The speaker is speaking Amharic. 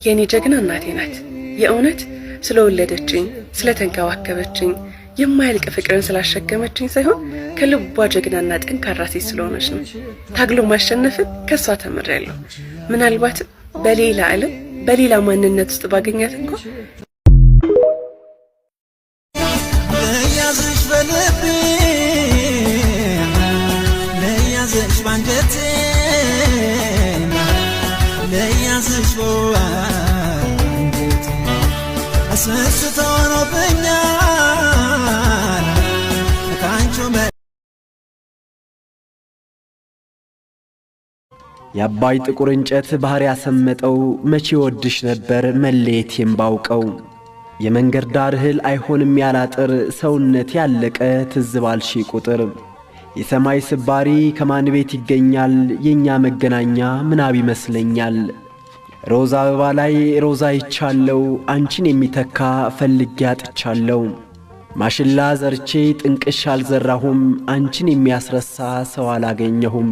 የኔ ጀግና እናቴ ናት። የእውነት ስለወለደችኝ ስለተንከባከበችኝ የማያልቅ ፍቅርን ስላሸከመችኝ ሳይሆን ከልቧ ጀግናና ጠንካራ ሴት ስለሆነች ነው። ታግሎ ማሸነፍን ከሷ ተምሬያለሁ። ምናልባት በሌላ ዓለም በሌላ ማንነት ውስጥ ባገኛት እንኳን ለያዝሽ በልቤ ለያዝሽ ባንጀቴ ለያዝሽ ባንጀቴ አስነስተውብኛል ካንቺ የአባይ ጥቁር እንጨት ባህር ያሰመጠው መቼ ወድሽ ነበር መለየቴም ባውቀው የመንገድ ዳር እህል አይሆንም ያላጥር ሰውነት ያለቀ ትዝ ባልሽ ቁጥር የሰማይ ስባሪ ከማን ቤት ይገኛል የኛ መገናኛ ምናብ ይመስለኛል ሮዛ አበባ ላይ ሮዛ ይቻለው አንቺን የሚተካ ፈልጌ አጥቻለሁ ማሽላ ዘርቼ ጥንቅሽ አልዘራሁም አንቺን የሚያስረሳ ሰው አላገኘሁም